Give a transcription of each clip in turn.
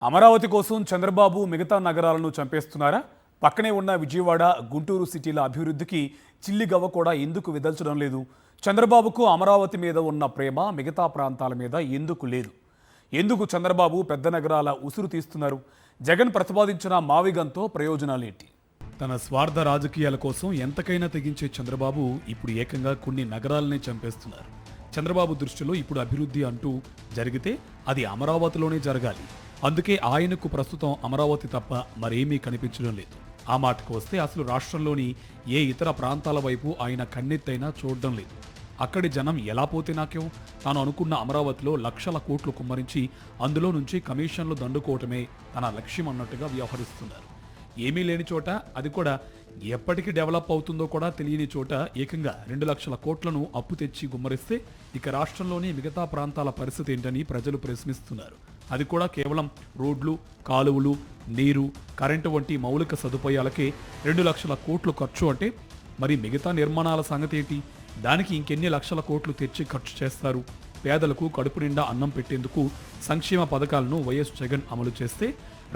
అమరావతి కోసం చంద్రబాబు మిగతా నగరాలను చంపేస్తున్నారా? పక్కనే ఉన్న విజయవాడ, గుంటూరు సిటీల అభివృద్ధికి చిల్లిగవ్వ కూడా ఎందుకు విదల్చడం లేదు? చంద్రబాబుకు అమరావతి మీద ఉన్న ప్రేమ మిగతా ప్రాంతాల మీద ఎందుకు లేదు? ఎందుకు చంద్రబాబు పెద్ద నగరాల ఉసురు తీస్తున్నారు? జగన్ ప్రతిపాదించిన మావిగంతో ప్రయోజనాలేంటి? తన స్వార్థ రాజకీయాల కోసం ఎంతకైనా తెగించే చంద్రబాబు ఇప్పుడు ఏకంగా కొన్ని నగరాలనే చంపేస్తున్నారు. చంద్రబాబు దృష్టిలో ఇప్పుడు అభివృద్ధి అంటూ జరిగితే అది అమరావతిలోనే జరగాలి. అందుకే ఆయనకు ప్రస్తుతం అమరావతి తప్ప మరేమీ కనిపించడం లేదు. ఆ మాటకు వస్తే అసలు రాష్ట్రంలోని ఏ ఇతర ప్రాంతాల వైపు ఆయన కన్నెత్తైనా చూడడం లేదు. అక్కడి జనం ఎలా పోతే నాకేం, తాను అనుకున్న అమరావతిలో లక్షల కోట్లు కుమ్మరించి అందులో నుంచి కమిషన్లు దండుకోవటమే తన లక్ష్యం అన్నట్టుగా వ్యవహరిస్తున్నారు. ఏమీ లేని చోట, అది కూడా ఎప్పటికి డెవలప్ అవుతుందో కూడా తెలియని చోట ఏకంగా 2 లక్షల కోట్లను అప్పు తెచ్చి గుమ్మరిస్తే ఇక రాష్ట్రంలోని మిగతా ప్రాంతాల పరిస్థితి ఏంటని ప్రజలు ప్రశ్నిస్తున్నారు. అది కూడా కేవలం రోడ్లు, కాలువలు, నీరు, కరెంటు వంటి మౌలిక సదుపాయాలకే 2 లక్షల కోట్లు ఖర్చు అంటే మరి మిగతా నిర్మాణాల సంగతి ఏంటి? దానికి ఇంకెన్ని లక్షల కోట్లు తెచ్చి ఖర్చు చేస్తారు? పేదలకు కడుపు నిండా అన్నం పెట్టేందుకు సంక్షేమ పథకాలను వైఎస్ జగన్ అమలు చేస్తే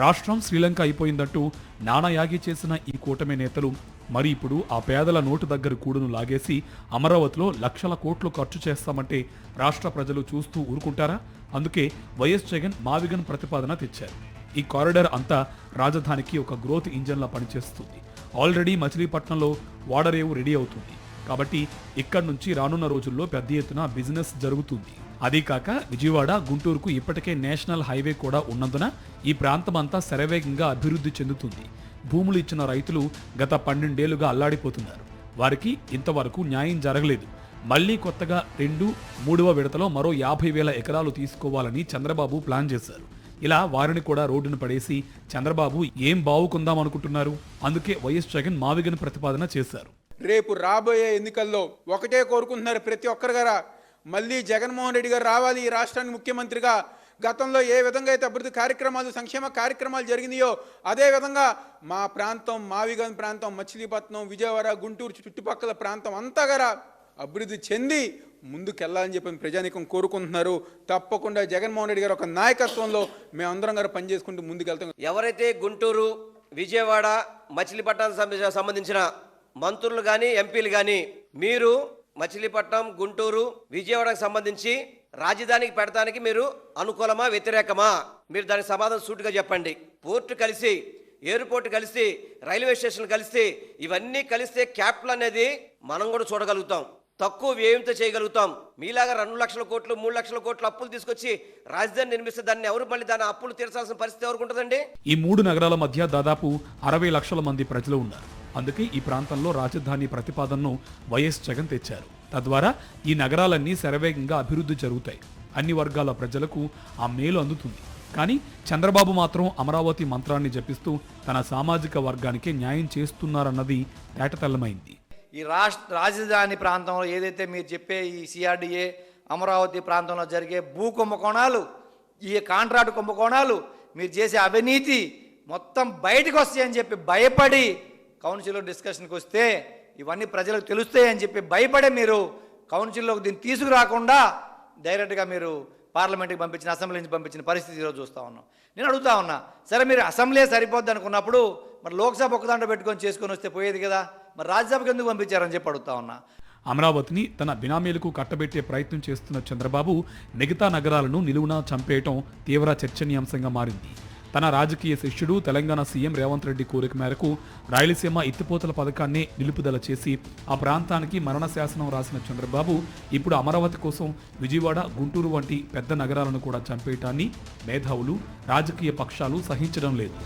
రాష్ట్రం శ్రీలంక అయిపోయిందంటూ నానాయాగి చేసిన ఈ కూటమి నేతలు మరి ఇప్పుడు ఆ పేదల నోటు దగ్గర కూడును లాగేసి అమరావతిలో లక్షల కోట్లు ఖర్చు చేస్తామంటే రాష్ట్ర ప్రజలు చూస్తూ ఊరుకుంటారా? అందుకే వైఎస్ జగన్ మావిగన్ ప్రతిపాదన తెచ్చారు. ఈ కారిడార్ అంతా రాజధానికి ఒక గ్రోత్ ఇంజన్లా పనిచేస్తుంది. ఆల్రెడీ మచిలీపట్నంలో వాడరేవు రెడీ అవుతుంది కాబట్టి ఇక్కడి నుంచి రానున్న రోజుల్లో పెద్ద ఎత్తున బిజినెస్ జరుగుతుంది. అదీ కాక విజయవాడ, గుంటూరుకు ఇప్పటికే నేషనల్ హైవే కూడా ఉన్నందున ఈ ప్రాంతం అంతా శరవేగంగా అభివృద్ధి చెందుతుంది. భూములు ఇచ్చిన రైతులు గత 12 ఏళ్లుగా అల్లాడిపోతున్నారు. వారికి ఇంతవరకు న్యాయం జరగలేదు. మళ్లీ కొత్తగా 2-3వ విడతలో మరో 50,000 ఎకరాలు తీసుకోవాలని చంద్రబాబు ప్లాన్ చేశారు. ఇలా వారిని కూడా రోడ్డును పడేసి చంద్రబాబు ఏం బావుకుందాం అనుకుంటున్నారు? అందుకే వైఎస్ జగన్ మావిగన్ ప్రతిపాదన చేశారు. రేపు రాబోయే ఎన్నికల్లో ఒకటే కోరుకుంటున్నారు ప్రతి ఒక్కరు గారా, మళ్ళీ జగన్మోహన్ రెడ్డి గారు రావాలి ఈ రాష్ట్రానికి ముఖ్యమంత్రిగా. గతంలో ఏ విధంగా అయితే అభివృద్ధి కార్యక్రమాలు, సంక్షేమ కార్యక్రమాలు జరిగినాయో అదే విధంగా మా ప్రాంతం, మావిగన్ ప్రాంతం, మచిలీపట్నం, విజయవాడ, గుంటూరు చుట్టుపక్కల ప్రాంతం అంతా గారా అభివృద్ధి చెంది ముందుకెళ్లాలని చెప్పి ప్రజానీకం కోరుకుంటున్నారు. తప్పకుండా జగన్మోహన్ రెడ్డి గారు ఒక నాయకత్వంలో మేమందరం గారు పనిచేసుకుంటూ ముందుకెళ్తాం. ఎవరైతే గుంటూరు, విజయవాడ, మచిలీపట్నానికి సంబంధించిన మంత్రులు కానీ, ఎంపీలు కానీ, మీరు మచిలీపట్నం, గుంటూరు, విజయవాడకు సంబంధించి రాజధానికి పెడతానికి మీరు అనుకూలమా, వ్యతిరేకమా? మీరు దానికి సమాధానం సూటిగా చెప్పండి. పోర్టు కలిసి, ఎయిర్పోర్ట్ కలిసి, రైల్వే స్టేషన్ కలిసి, ఇవన్నీ కలిస్తే క్యాపిటల్ అనేది మనం కూడా చూడగలుగుతాం, తక్కువ వ్యయంతో చేయగలుగుతాం. మీలాగా 2 లక్షల కోట్లు, 3 లక్షల కోట్లు అప్పులు తీసుకొచ్చి రాజధాని నిర్మిస్తే దాన్ని ఎవరు మళ్ళీ దాని అప్పులు తీర్చాల్సిన పరిస్థితి ఎవరికి ఉంటుందండి? ఈ 3 నగరాల మధ్య దాదాపు 60 లక్షల మంది ప్రజలు ఉన్నారు. అందుకే ఈ ప్రాంతంలో రాజధాని ప్రతిపాదనను వైఎస్ జగన్ తెచ్చారు. తద్వారా ఈ నగరాలన్నీ శరవేగంగా అభివృద్ధి జరుగుతాయి. అన్ని వర్గాల ప్రజలకు ఆ మేలు అందుతుంది. కానీ చంద్రబాబు మాత్రం అమరావతి మంత్రాన్ని జపిస్తూ తన సామాజిక వర్గానికి న్యాయం చేస్తున్నారన్నది తేటతెల్లమైంది. ఈ రాజధాని ప్రాంతంలో ఏదైతే మీరు చెప్పే ఈ సిఆర్డిఏ, అమరావతి ప్రాంతంలో జరిగే భూ కుంభకోణాలు, ఈ కాంట్రాక్ట్ కుంభకోణాలు, మీరు చేసే అవినీతి మొత్తం బయటకు వస్తాయని చెప్పి భయపడి కౌన్సిల్లో డిస్కషన్కి వస్తే ఇవన్నీ ప్రజలకు తెలుస్తాయని చెప్పి భయపడే మీరు కౌన్సిల్లోకి దీన్ని తీసుకురాకుండా డైరెక్ట్గా మీరు పార్లమెంట్కి పంపించిన, అసెంబ్లీ నుంచి పంపించిన పరిస్థితి ఈరోజు చూస్తూ ఉన్నాం. నేను అడుగుతా ఉన్నా, సరే మీరు అసెంబ్లీ సరిపోద్ది అనుకున్నప్పుడు మరి లోక్సభ ఒకదాంట్లో పెట్టుకొని చేసుకొని వస్తే పోయేది కదా, మరి రాజ్యసభకు ఎందుకు పంపించారని చెప్పి అడుగుతా ఉన్నా. అమరావతిని తన బినామీలకు కట్టబెట్టే ప్రయత్నం చేస్తున్న చంద్రబాబు మిగతా నగరాలను నిలువునా చంపేయటం తీవ్ర చర్చనీయాంశంగా మారింది. తన రాజకీయ శిష్యుడు తెలంగాణ సీఎం రేవంత్ రెడ్డి కోరిక మేరకు రాయలసీమ ఎత్తిపోతల పథకాన్ని నిలుపుదల చేసి ఆ ప్రాంతానికి మరణ శాసనం రాసిన చంద్రబాబు ఇప్పుడు అమరావతి కోసం విజయవాడ, గుంటూరు వంటి పెద్ద నగరాలను కూడా చంపేయటాన్ని మేధావులు, రాజకీయ పక్షాలు సహించడం లేదు.